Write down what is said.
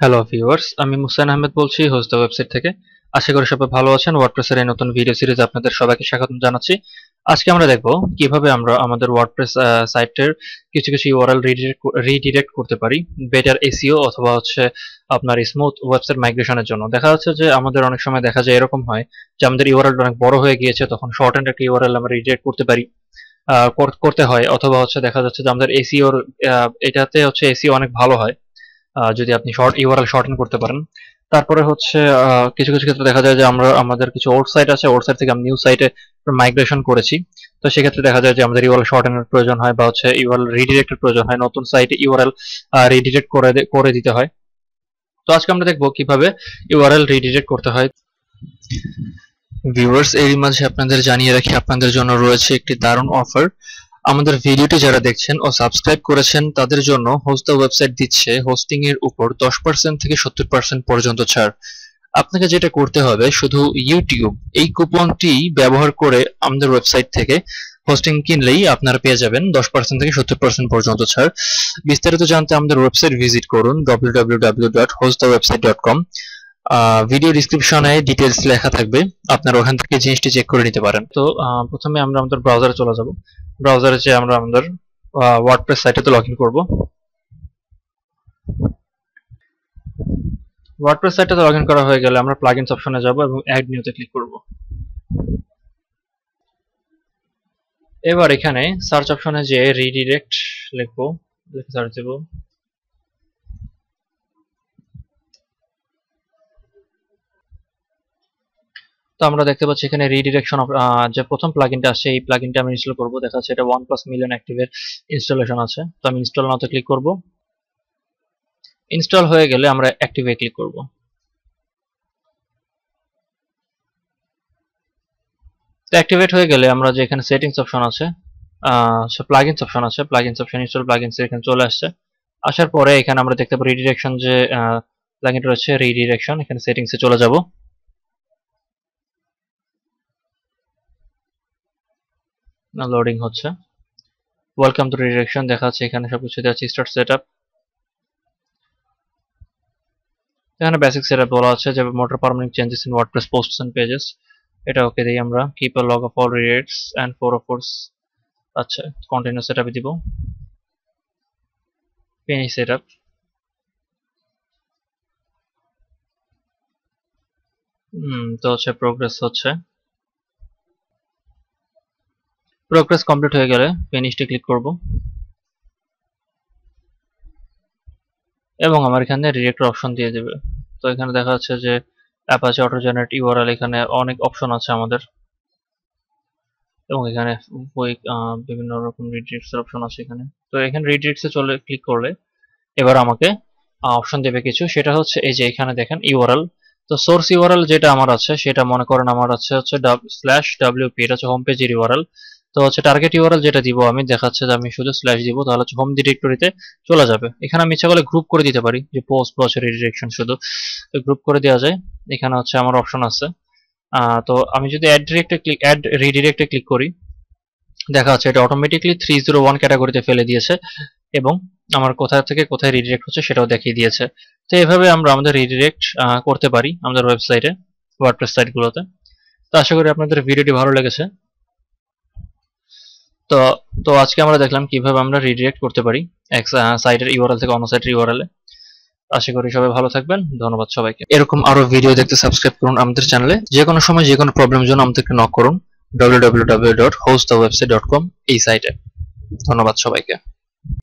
Hello viewers, আমি মুসাইন আহমেদ বলছি host the website থেকে। আশা করি সবাই ভালো আছেন। ওয়ার্ডপ্রেসের এই নতুন ভিডিও সিরিজে আপনাদের সবাইকে স্বাগতম জানাচ্ছি। আজকে আমরা দেখব কিভাবে আমরা আমাদের ওয়ার্ডপ্রেস সাইটের কিছু কিছু ইউআরএল রিডিরেক্ট করতে পারি বেটার এসইও অথবা হচ্ছে আপনার স্মুথ ওয়েবসাইট মাইগ্রেশনের জন্য। দেখা যাচ্ছে যে আমাদের অনেক সময় দেখা যায় এরকম হয় যে আমাদের ইউআরএল অনেক বড় হয়ে গিয়েছে, তখন শর্ট হ্যান্ড একটা ইউআরএল আমরা রিডিরেক্ট করতে পারি করতে হয়, অথবা হচ্ছে দেখা যাচ্ছে যে আমাদের এসইওর এটাতে হচ্ছে এসইও অনেক ভালো হয় যদি আপনি শর্ট ইউআরএল শর্টেন করতে পারেন। তারপরে হচ্ছে কিছু কিছু ক্ষেত্রে দেখা যায় যে আমরা আমাদের কিছু ওল্ড সাইট আছে, ওল্ড সাইট থেকে আমরা নিউ সাইটে মাইগ্রেশন করেছি। তো সেক্ষেত্রে দেখা যায় যে আমাদের ইউআরএল শর্টেনের প্রয়োজন হয় বা হচ্ছে ইউআরএল রিডিরেক্টের প্রয়োজন হয়, নতুন সাইটে ইউআরএল রিডিরেক্ট করে দিতে হয়। তো আজকে আমরা দেখবো কিভাবে ইউআরএল রিডিরেক্ট করতে হয়। ভিউয়ার্স, এরই মাঝে আপনাদের জানিয়ে রাখি আপনাদের জন্য রয়েছে একটি দারুণ অফার। আমাদের ভিডিওটি যারা দেখছেন ও সাবস্ক্রাইব করেছেন তাদের জন্য হোস্ট দ্য ওয়েবসাইট দিচ্ছে হোস্টিং এর উপর 10% থেকে 70% পর্যন্ত ছাড়। আপনাকে যেটা করতে হবে, শুধু ইউটিউব এই কুপনটি ব্যবহার করে আমাদের ওয়েবসাইট থেকে হোস্টিং কিনলেই আপনারা পেয়ে যাবেন 10% থেকে 70% পর্যন্ত ছাড়। বিস্তারিত জানতে আমাদের ওয়েবসাইট ভিজিট করুন www.hostthewebsite.com। ভিডিও ডিসক্রিপশনে ডিটেলস লেখা থাকবে, আপনারা ওখান থেকে জিনিসটি চেক করে নিতে পারেন। তো প্রথমে আমরা আমাদের ব্রাউজারে চলে যাব। ব্রাউজারে যে আমরা আমাদের ওয়ার্ডপ্রেস সাইটেতে লগ ইন করবো। ওয়ার্ডপ্রেস সাইটটাতে লগ ইন করা হয়ে গেলে আমরা প্লাগইনস অপশনে যাব এবং অ্যাড নিউতে ক্লিক করব। এবার এখানে সার্চ অপশনে যে রিডিরেক্ট লিখবো, লিখে সার্চ দেব। তো আমরা দেখতে পাচ্ছি এখানে রিডিরেকশন যে প্রথম প্লাগইনটা আসছে, এই প্লাগইনটা আমি ইনস্টল করব। দেখা যাচ্ছে এটা 1+ মিলিয়ন অ্যাক্টিভের ইনস্টলেশন আছে। তো আমি ইনস্টল নাওতে ক্লিক করব। ইনস্টল হয়ে গেলে আমরা অ্যাক্টিভে ক্লিক করব। তো অ্যাক্টিভেট হয়ে গেলে আমরা যে এখানে সেটিংস অপশন আছে, প্লাগইনস অপশন আছে, প্লাগইনস অপশন ইনস্টল প্লাগইনস এখানে চলে আসছে। আসার পরে এখানে আমরা দেখতে পাবো রিডিরেকশন যে প্লাগইন রয়েছে, রিডিরেকশন। এখানে সেটিংসে চলে যাব। লোডিং হচ্ছে। ওয়েলকাম টু রিডিরেকশন দেখাচ্ছে, এখানে সবকিছু দেওয়া আছে। স্টার্ট সেটআপ, এখানে বেসিক সেটআপ বলা আছে যে monitor permanent changes in WordPress posts and pages, এটা ওকে দিই আমরা। Keep a log of all redirects and 404, আচ্ছা কন্টিনিউ সেটআপে দিব। ফিনিশ সেটআপ, তো হচ্ছে প্রোগ্রেস হচ্ছে। প্রোগ্রেস কমপ্লিট হয়ে গেলে ফিনিশে ক্লিক করব এবং আমার এখানে রিডিরেক্টর অপশন দিয়ে দেবে। তো এখানে দেখা যাচ্ছে যে অ্যাপাচি অটো জেনারেট ইউআরএল, এখানে অনেক অপশন আছে আমাদের এবং এখানে বিভিন্ন রকম রিডিরেক্টস এর অপশন আছে এখানে। তো এখানে রিডিরেক্টস এ চলে ক্লিক করলে এবার আমাকে অপশন দেবে কিছু, সেটা হচ্ছে এই যে এখানে দেখেন ইউআরএল। তো সোর্স ইউআরএল যেটা আমার আছে সেটা মনে করেন আমার আছে হচ্ছে /wp, এটা হচ্ছে হোম পেজের ইউআরএল। তো হচ্ছে টার্গেট ইউআরএল যেটা দিব আমি, দেখাচ্ছে যে আমি শুধু স্ল্যাশ দিব, তাহলে হচ্ছে হোম ডিরেক্টরিতে চলে যাবে। এখানে আমি ইচ্ছা করলে গ্রুপ করে দিতে পারি, যে পোস্ট বা হচ্ছে রিডিরেকশন শুধু, তো গ্রুপ করে দেওয়া যায়। এখানে হচ্ছে আমার অপশন আছে। তো আমি যদি অ্যাড রিডিরেক্টে ক্লিক করি, দেখা যাচ্ছে এটা অটোমেটিকলি 301 ক্যাটাগরিতে ফেলে দিয়েছে এবং আমার কোথা থেকে কোথায় রিডিরেক্ট হচ্ছে সেটাও দেখিয়ে দিয়েছে। তো এভাবে আমরা আমাদের রিডিরেক্ট করতে পারি আমাদের ওয়েবসাইটে, ওয়ার্ডপ্রেস সাইটগুলোতে। তো আশা করি আপনাদের ভিডিওটি ভালো লেগেছে। তো তো আজকে আমরা দেখলাম কিভাবে আমরা রিডিরেক্ট করতে পারি এক সাইটের ইউআরএল থেকে অন্য সাইটের ইউআরএল এ। আশা করি সবাই ভালো থাকবেন। ধন্যবাদ সবাইকে। এরকম আরো ভিডিও দেখতে সাবস্ক্রাইব করুন আমাদের চ্যানেলে। যে কোনো সময় যে কোনো প্রবলেমের জন্য আমাদেরকে নক করুন www.hostthewebsite.com এই সাইটে। ধন্যবাদ সবাইকে।